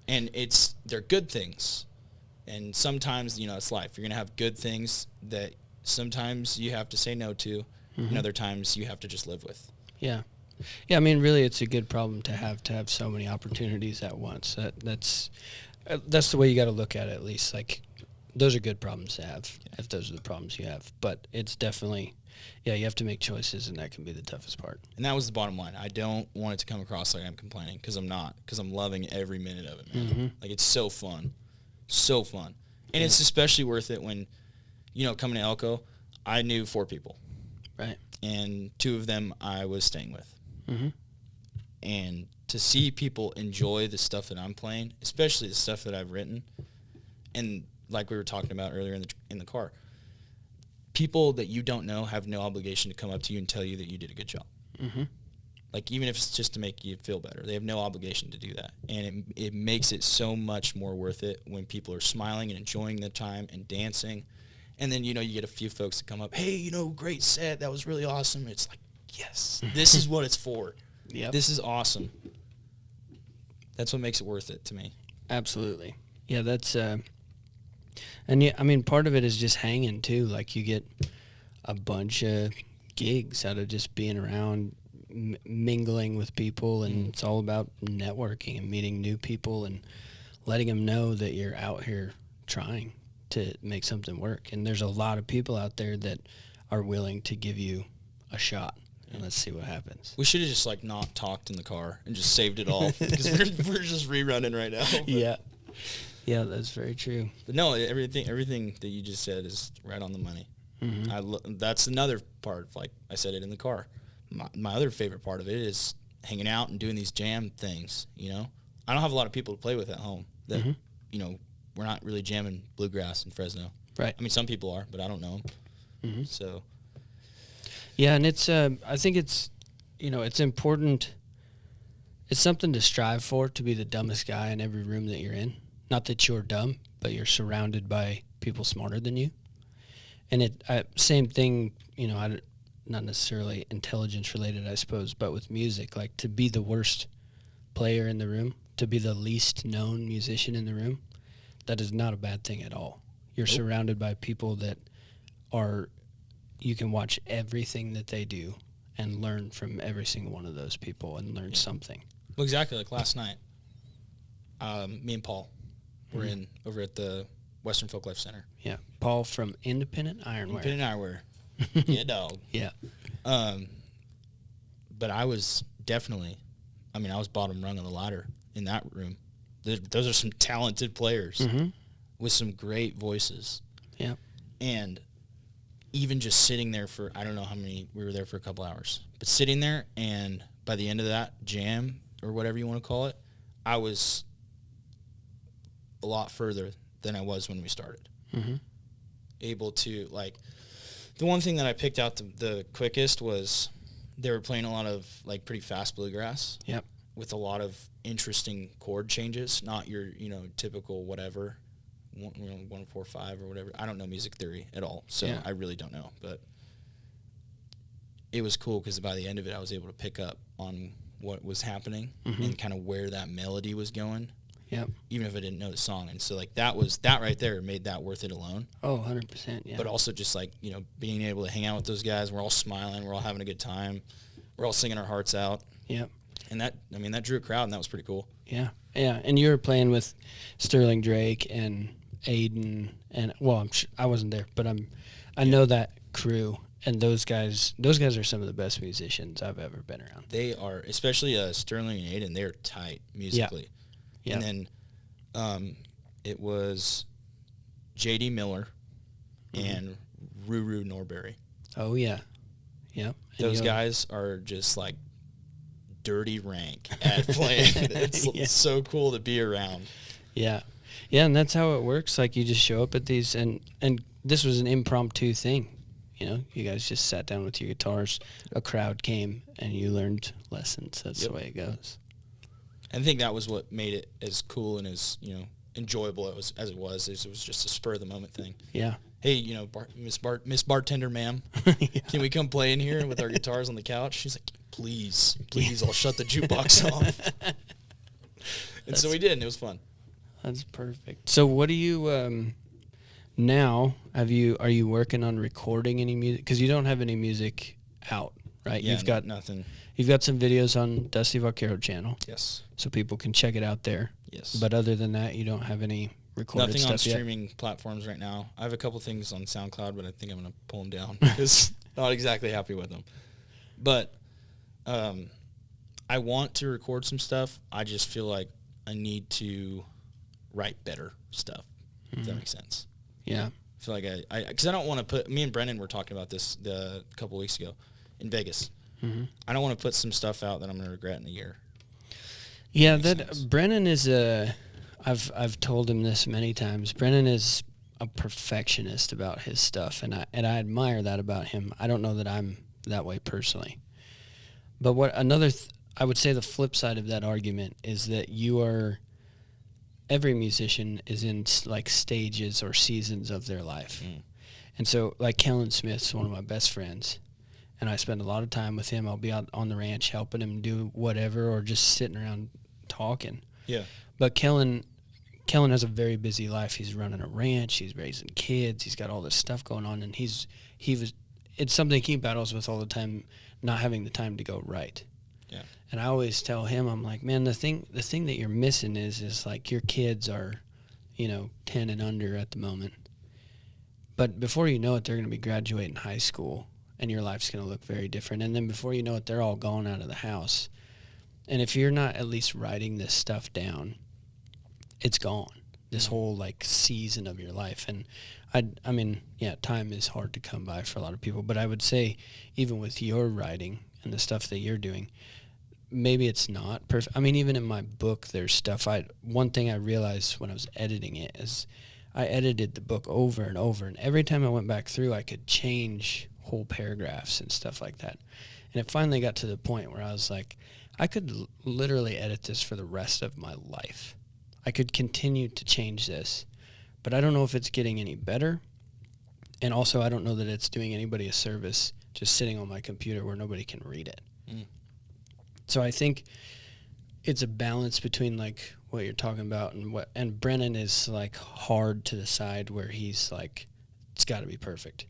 And they're good things. And sometimes, it's life. You're going to have good things that sometimes you have to say no to, mm-hmm. and other times you have to just live with. Yeah. Yeah, I mean, really, it's a good problem to have so many opportunities at once. That's the way you got to look at it, at least. Like, those are good problems to have if those are the problems you have. But it's definitely, you have to make choices, and that can be the toughest part. And that was the bottom line. I don't want it to come across like I'm complaining, because I'm not, because I'm loving every minute of it, man. Mm-hmm. Like, it's so fun. So fun. And it's especially worth it when, coming to Elko, I knew 4 people. Right. And 2 of them I was staying with. Mm-hmm. And to see people enjoy the stuff that I'm playing, especially the stuff that I've written, and like we were talking about earlier in the car, people that you don't know have no obligation to come up to you and tell you that you did a good job. Mm-hmm. Like, even if it's just to make you feel better, they have no obligation to do that. And it makes it so much more worth it when people are smiling and enjoying the time and dancing. And then, you get a few folks that come up, hey, great set. That was really awesome. It's like, yes, this is what it's for. Yep. This is awesome. That's what makes it worth it to me. Absolutely. Yeah, that's and yeah, I mean, part of it is just hanging too. Like, you get a bunch of gigs out of just being around, mingling with people, and it's all about networking and meeting new people and letting them know that you're out here trying to make something work. And there's a lot of people out there that are willing to give you a shot. And let's see what happens. We should have just not talked in the car and just saved it all, because we're just rerunning right now. But. Yeah, that's very true. But no, everything that you just said is right on the money. Mm-hmm. That's another part. Like I said it in the car. My other favorite part of it is hanging out and doing these jam things. I don't have a lot of people to play with at home. That we're not really jamming bluegrass in Fresno. Right. I mean, some people are, but I don't know them. Mm-hmm. So. Yeah, and it's I think it's it's important. It's something to strive for, to be the dumbest guy in every room that you're in. Not that you're dumb, but you're surrounded by people smarter than you. And same thing, not necessarily intelligence related, I suppose, but with music, like, to be the worst player in the room, to be the least known musician in the room, that is not a bad thing at all. You're surrounded by people that you can watch everything that they do and learn from every single one of those people and learn something. Well, exactly. Like last night, me and Paul were over at the Western Folk Life Center. Yeah. Paul from Independent Ironwear. Independent Ironwear. Yeah, dog. Yeah. But I was definitely, I was bottom rung on the ladder in that room. Those are some talented players with some great voices. Yeah. And even just sitting there for, I don't know how many, we were there for a couple hours, but sitting there, and by the end of that jam, or whatever you want to call it, I was a lot further than I was when we started. Mm-hmm. Able to, the one thing that I picked out the quickest was they were playing a lot of, pretty fast bluegrass. Yep. With a lot of interesting chord changes, not your, typical whatever, 1-4-5 or whatever. I don't know music theory at all, so I really don't know. But it was cool because by the end of it, I was able to pick up on what was happening and kind of where that melody was going. Yep. Even if I didn't know the song. And so, that right there made that worth it alone. Oh, 100%, yeah. But also just, being able to hang out with those guys. We're all smiling. We're all having a good time. We're all singing our hearts out. Yep. And that drew a crowd, and that was pretty cool. Yeah. Yeah, and you were playing with Sterling Drake and Aiden, and, well, I wasn't there, but I know that crew. And those guys are some of the best musicians I've ever been around. They are, especially Sterling and Aiden. They're tight musically. Yeah. And then it was J.D. Miller and Ruru Norberry. Oh, yeah. Yep. Those guys are just dirty rank at playing. It's so cool to be around. Yeah. Yeah, and that's how it works. You just show up at these, and this was an impromptu thing. You guys just sat down with your guitars, a crowd came, and you learned lessons. That's the way it goes. I think that was what made it as cool and as, enjoyable as it was. It was just a spur-of-the-moment thing. Yeah. Hey, Miss Bartender, ma'am, can we come play in here with our guitars on the couch? She's like, please, I'll shut the jukebox off. And so we did, and it was fun. That's perfect. So what do you... now, are you working on recording any music? Because you don't have any music out, right? Yeah, you've got nothing. You've got some videos on Dusty Vaquero channel. Yes. So people can check it out there. Yes. But other than that, you don't have any recorded Nothing stuff on yet? streaming platforms right now. I have a couple things on SoundCloud, but I think I'm going to pull them down because not exactly happy with them. But I want to record some stuff. I just feel like I need to write better stuff, if that makes sense. Yeah. I feel like because I don't want to put, me and Brennan were talking about this a couple weeks ago in Vegas. Mm-hmm. I don't want to put some stuff out that I'm going to regret in a year. Yeah, Brennan is I've told him this many times. Brennan is a perfectionist about his stuff, and I admire that about him. I don't know that I'm that way personally. But what I would say the flip side of that argument is that every musician is in like stages or seasons of their life. And so like Kellen Smith's one of my best friends, and I spend a lot of time with him. I'll be out on the ranch helping him do whatever or just sitting around talking. Yeah. But Kellen has a very busy life. He's running a ranch, he's raising kids, he's got all this stuff going on, and it's something he battles with all the time, not having the time to go write. Yeah. And I always tell him, I'm like, man, the thing that you're missing is like your kids are, 10 and under at the moment. But before you know it, they're going to be graduating high school, and your life's going to look very different. And then before you know it, they're all gone out of the house. And if you're not at least writing this stuff down, it's gone. This whole like season of your life. And I mean, yeah, time is hard to come by for a lot of people. But I would say even with your writing and the stuff that you're doing, maybe it's not perfect. I mean, even in my book, there's stuff. One thing I realized when I was editing it is I edited the book over and over. And every time I went back through, I could change whole paragraphs and stuff like that. And it finally got to the point where I was like, I could literally edit this for the rest of my life. I could continue to change this, but I don't know if it's getting any better. And also, I don't know that it's doing anybody a service just sitting on my computer where nobody can read it. So I think it's a balance between like what you're talking about and Brennan is like hard to the side where he's like, it's got to be perfect.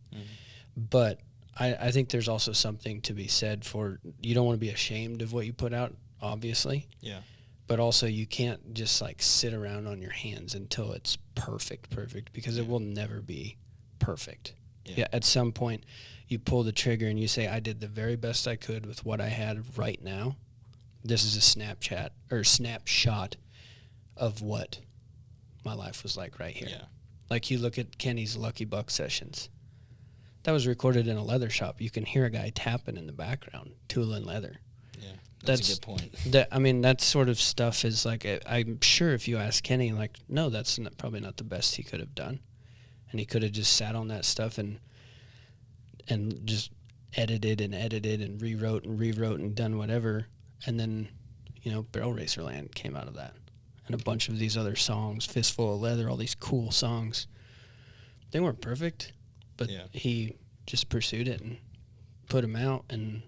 But I think there's also something to be said for, you don't want to be ashamed of what you put out, obviously. Yeah. But also you can't just like sit around on your hands until it's perfect, because it will never be perfect. Yeah. At some point you pull the trigger and you say, I did the very best I could with what I had right now. This is a snapshot of what my life was like right here. Yeah. Like you look at Kenny's Lucky Buck sessions. That was recorded in a leather shop. You can hear a guy tapping in the background, tooling leather. Yeah, that's a good point. That sort of stuff is like, I'm sure if you ask Kenny, like, no, that's probably not the best he could have done. And he could have just sat on that stuff and just edited and rewrote and done whatever. And then, Barrel Racer Land came out of that. And a bunch of these other songs, Fistful of Leather, all these cool songs. They weren't perfect, but he just pursued it and put them out, and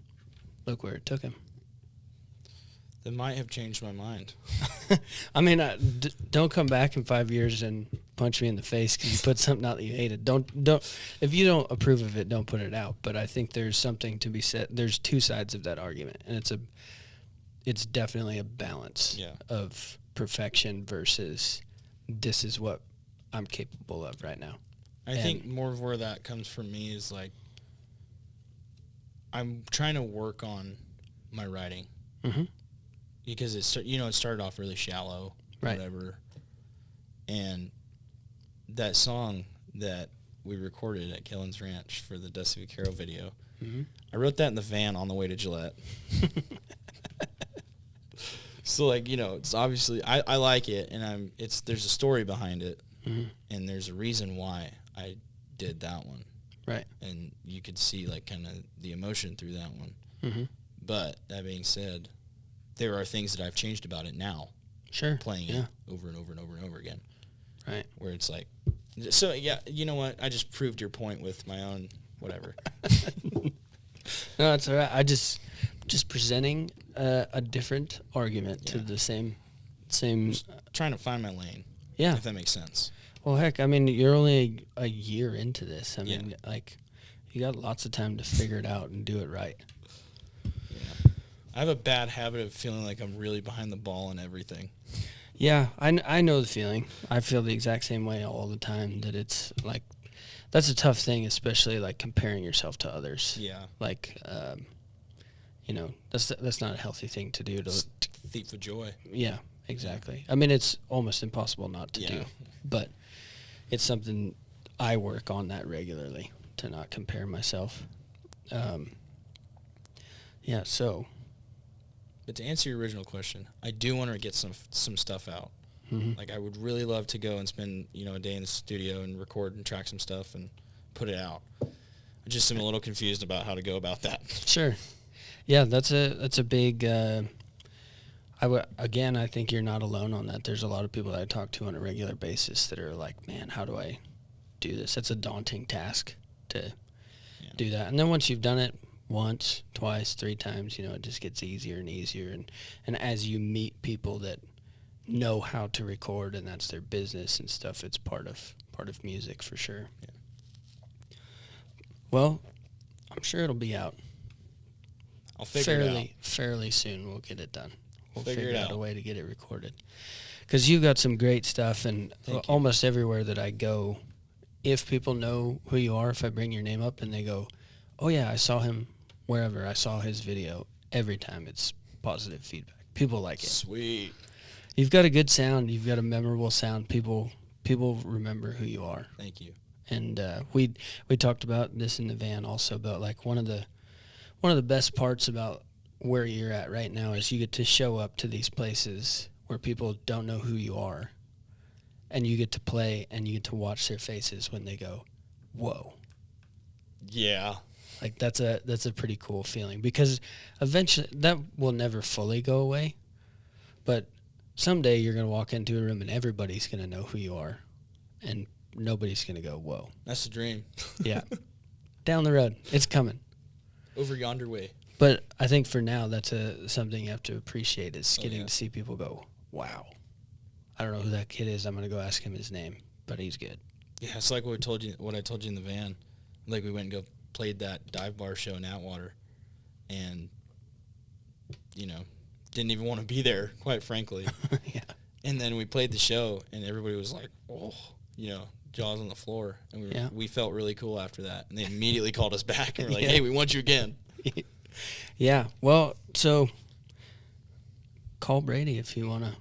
look where it took him. That might have changed my mind. I mean, don't come back in 5 years and punch me in the face because you put something out that you hated. Don't. If you don't approve of it, don't put it out. But I think there's something to be said. There's two sides of that argument, and it's definitely a balance of perfection versus this is what I'm capable of right now. I think more of where that comes from me is like I'm trying to work on my writing because it started off really shallow, whatever. And that song that we recorded at Kellen's Ranch for the Dusty Vaquero video, I wrote that in the van on the way to Gillette. So like, it's obviously I like it, and there's a story behind it, and there's a reason why I did that one. Right. And you could see like kind of the emotion through that one. But that being said, there are things that I've changed about it now. Sure. Playing it over and over and over and over again. Right. Where it's like, so yeah, you know what? I just proved your point with my own whatever. No, that's all right. I just presenting a different argument to the same. Just trying to find my lane. Yeah. If that makes sense. Well, heck, I mean, you're only a year into this. I mean, like, you got lots of time to figure it out and do it right. Yeah. I have a bad habit of feeling like I'm really behind the ball in everything. Yeah, I know the feeling. I feel the exact same way all the time, that it's like, that's a tough thing, especially like comparing yourself to others. Yeah. Like, that's not a healthy thing to do. It's thief of joy. Yeah, exactly. I mean, it's almost impossible not to Yeah. do, but it's something I work on that regularly, to not compare myself. Yeah, so. But to answer your original question, I do want to get some stuff out. Mhm. Like, I would really love to go and spend, a day in the studio and record and track some stuff and put it out. I just am a little confused about how to go about that. Sure. Yeah, that's a big. I think you're not alone on that. There's a lot of people that I talk to on a regular basis that are like, man, how do I do this? It's a daunting task to do that. And then once you've done it once, twice, 3 times, it just gets easier and easier. And as you meet people that know how to record and that's their business and stuff, it's part of music for sure. Yeah. Well, I'm sure it'll be out. I'll figure it out. Fairly soon we'll get it done. We'll figure out a way to get it recorded. Because you've got some great stuff, and almost everywhere that I go, if people know who you are, if I bring your name up and they go, oh yeah, I saw him wherever, I saw his video, every time it's positive feedback. People like it. Sweet. You've got a good sound. You've got a memorable sound. People remember who you are. Thank you. And we talked about this in the van also, about like one of the best parts about where you're at right now is you get to show up to these places where people don't know who you are, and you get to play and you get to watch their faces when they go, whoa. Yeah. Like that's a pretty cool feeling, because eventually that will never fully go away, but someday you're going to walk into a room and everybody's going to know who you are, and nobody's going to go, whoa. That's the dream. Yeah. Down the road. It's coming. Over yonder way. But I think for now, that's something you have to appreciate, is getting to see people go, wow. I don't know who that kid is. I'm going to go ask him his name, but he's good. Yeah, it's like what I told you in the van. Like, we went and played that dive bar show in Atwater, and, didn't even want to be there, quite frankly. Yeah. And then we played the show, and everybody was like, oh, jaws on the floor. And we felt really cool after that. And they immediately called us back and were like, hey, we want you again. Yeah. Well, so call Brady if you want to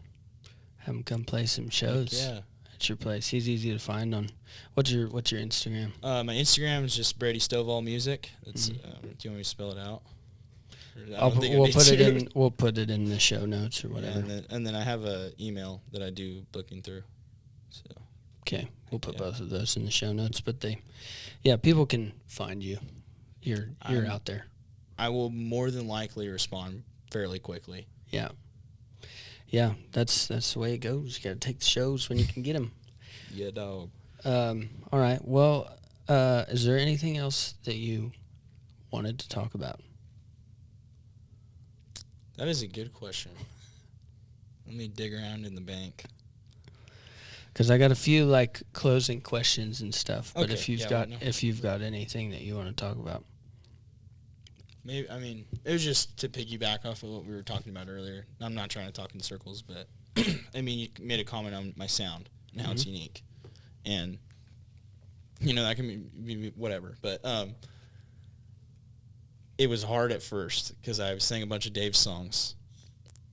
have him come play some shows at your place. He's easy to find on. What's your Instagram? My Instagram is just Brady Stovall Music. It's, do you want me to spell it out? We'll put it in the show notes or whatever. Yeah, and then I have an email that I do booking through. So. Okay, we'll put both of those in the show notes. But people can find you. You're out there. I will more than likely respond fairly quickly. Yeah. Yeah, that's the way it goes. You got to take the shows when you can get them. Yeah, dog. All right. Well, is there anything else that you wanted to talk about? That is a good question. Let me dig around in the bank. Because I got a few closing questions and stuff. But okay. if you've got anything that you want to talk about. Maybe, it was just to piggyback off of what we were talking about earlier. I'm not trying to talk in circles, but you made a comment on my sound and how it's unique, and that can be whatever. But it was hard at first because I sang a bunch of Dave's songs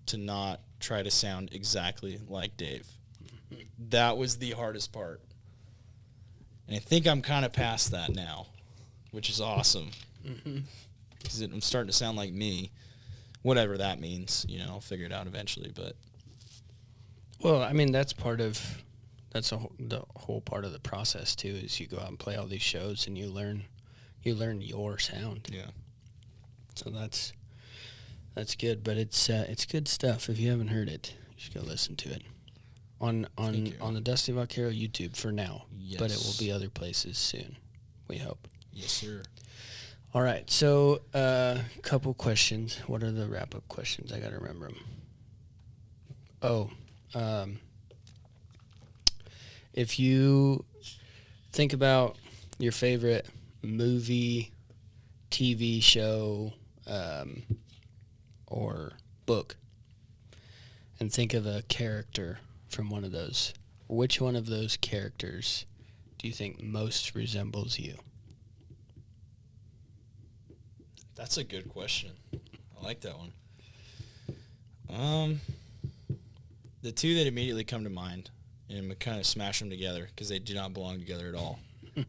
to not try to sound exactly like Dave. That was the hardest part, and I think I'm kind of past that now, which is awesome. Mm-hmm. Because I'm starting to sound like me, whatever that means. I'll figure it out eventually. But well, that's the whole part of the process too. Is you go out and play all these shows and you learn your sound. Yeah. So that's good. But it's good stuff. If you haven't heard it, you should go listen to it on the Dusty Vaquero YouTube for now. Yes. But it will be other places soon. We hope. Yes, sir. All right, so couple questions. What are the wrap-up questions? I got to remember them. If you think about your favorite movie, TV show, or book, and think of a character from one of those. Which one of those characters do you think most resembles you? That's a good question. I like that one. The two that immediately come to mind, and I'm going to kind of smash them together because they do not belong together at all,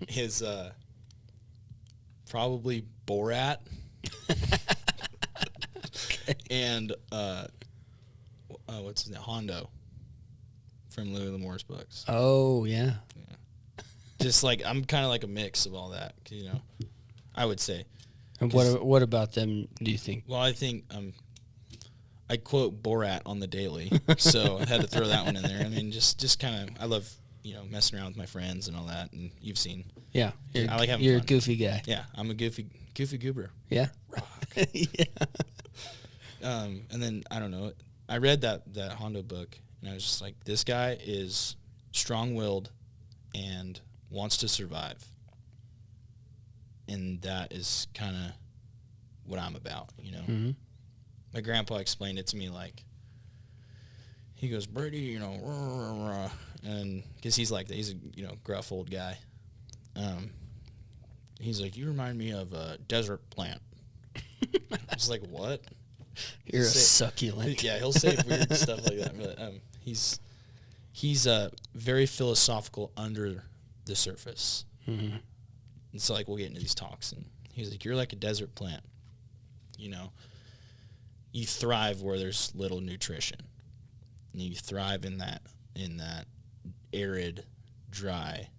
is probably Borat and what's his name? Hondo from Louis L'Amour's books. Oh, yeah. Just like, I'm kind of like a mix of all that, I would say. And what about them do you think? Well, I think I quote Borat on the daily, so I had to throw that one in there. I mean, just kind of, I love, messing around with my friends and all that, and you've seen. Yeah. I like having You're fun. A goofy guy. Yeah, I'm a goofy goober. Yeah. Rock. Yeah. And then, I don't know, I read that Hondo book, and I was just like, this guy is strong-willed and wants to survive. And that is kind of what I'm about, Mm-hmm. My grandpa explained it to me like, he goes, Brady, rah, rah, rah, and because he's like that, he's a gruff old guy. He's like, you remind me of a desert plant. I was like, what? You're a succulent. Yeah, he'll say weird stuff like that, but he's very philosophical under the surface. Mm-hmm. And so like we'll get into these talks, and he's like, you're like a desert plant. You thrive where there's little nutrition. And you thrive in that arid, dry,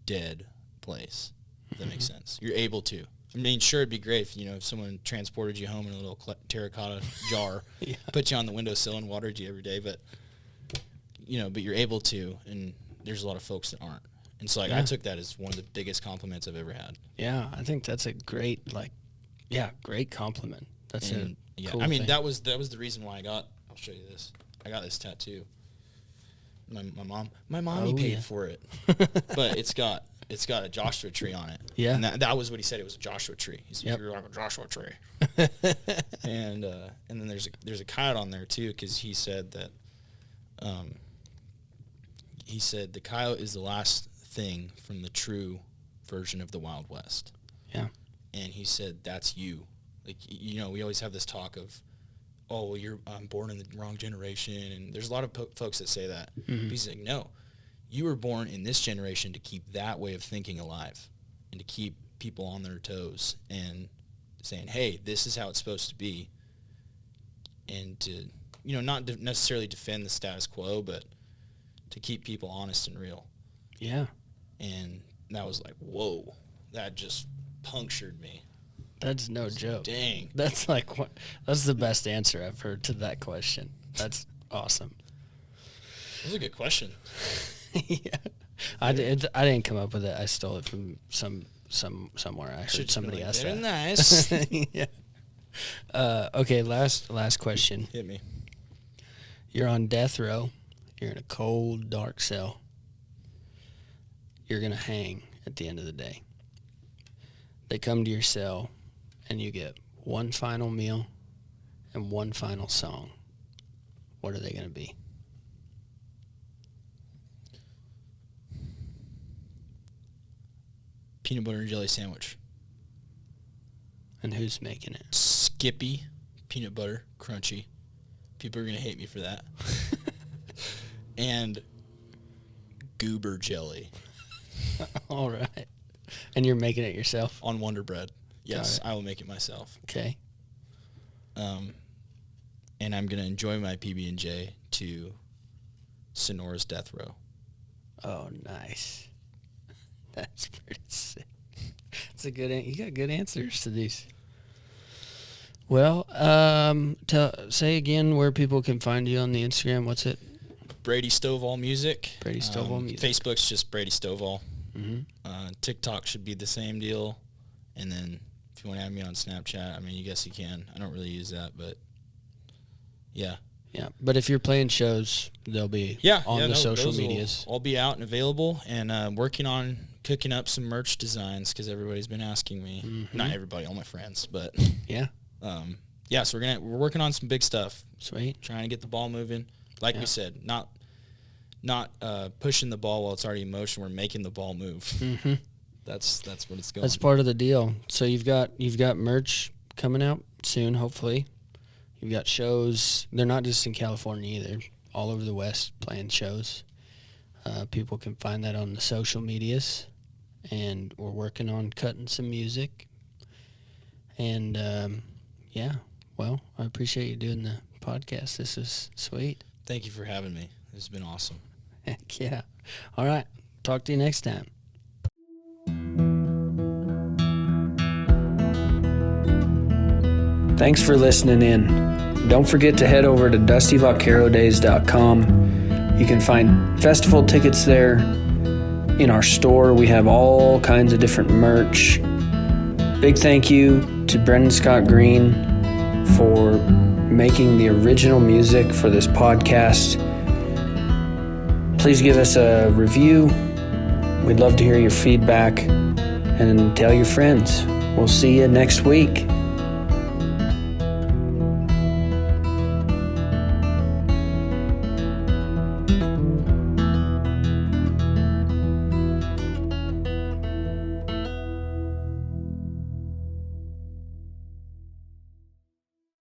dead place. If that makes sense. You're able to. I mean, sure, it'd be great if someone transported you home in a little terracotta jar, Yeah. put you on the windowsill and watered you every day, but you're able to, and there's a lot of folks that aren't. And so I took that as one of the biggest compliments I've ever had. Yeah, I think that's a great great compliment. That's cool thing. that was the reason why I'll show you this. I got this tattoo. My mommy paid for it, but it's got a Joshua tree on it. Yeah, and that was what he said. It was a Joshua tree. He said, "You're like a Joshua tree." and then there's a coyote on there too, because he said that the coyote is the last thing from the true version of the Wild West. Yeah, and he said that's you. Like we always have this talk of, oh, well, you're born in the wrong generation, and there's a lot of folks that say that. Mm-hmm. But he's like, no, you were born in this generation to keep that way of thinking alive, and to keep people on their toes, and saying, hey, this is how it's supposed to be, and to not necessarily defend the status quo, but to keep people honest and real. Yeah, and that was like, whoa, that just punctured me. That's no joke. Dang. That's that's the best answer I've heard to that question. That's awesome. That was a good question. Yeah. I didn't come up with it. I stole it from somewhere. I heard somebody ask very that. Nice. Yeah. Okay, last question. Hit me. You're on death row. You're in a cold, dark cell. You're going to hang at the end of the day. They come to your cell, and you get one final meal and one final song. What are they going to be? Peanut butter and jelly sandwich. And who's making it? Skippy, peanut butter, crunchy. People are going to hate me for that. And goober jelly. All right. And you're making it yourself? On Wonder Bread. Yes, I will make it myself. Okay. And I'm going to enjoy my PB&J to Sonora's Death Row. Oh, nice. That's pretty sick. That's a good. You got good answers to these. Well, say again where people can find you on the Instagram. What's it? Brady Stovall Music. Brady Stovall Music. Facebook's just Brady Stovall. Mm-hmm. TikTok should be the same deal. And then if you want to add me on Snapchat, I mean, you guess you can. I don't really use that, but yeah. Yeah, but if you're playing shows, they'll be on the social medias. I'll be out and available, and working on cooking up some merch designs because everybody's been asking me. Mm-hmm. Not everybody, all my friends, but yeah. So we're working on some big stuff. Sweet. Trying to get the ball moving. Like we said, not not pushing the ball while it's already in motion. We're making the ball move. Mm-hmm. That's what it's going. That's part of the deal. So you've got merch coming out soon, hopefully. You've got shows. They're not just in California either. All over the West playing shows. People can find that on the social medias. And we're working on cutting some music. And, well, I appreciate you doing the podcast. This is sweet. Thank you for having me. This has been awesome. Heck yeah. All right. Talk to you next time. Thanks for listening in. Don't forget to head over to dustyvaquerodays.com. You can find festival tickets there. In our store, we have all kinds of different merch. Big thank you to Brendan Scott Green for making the original music for this podcast. Please give us a review. We'd love to hear your feedback and tell your friends. We'll see you next week.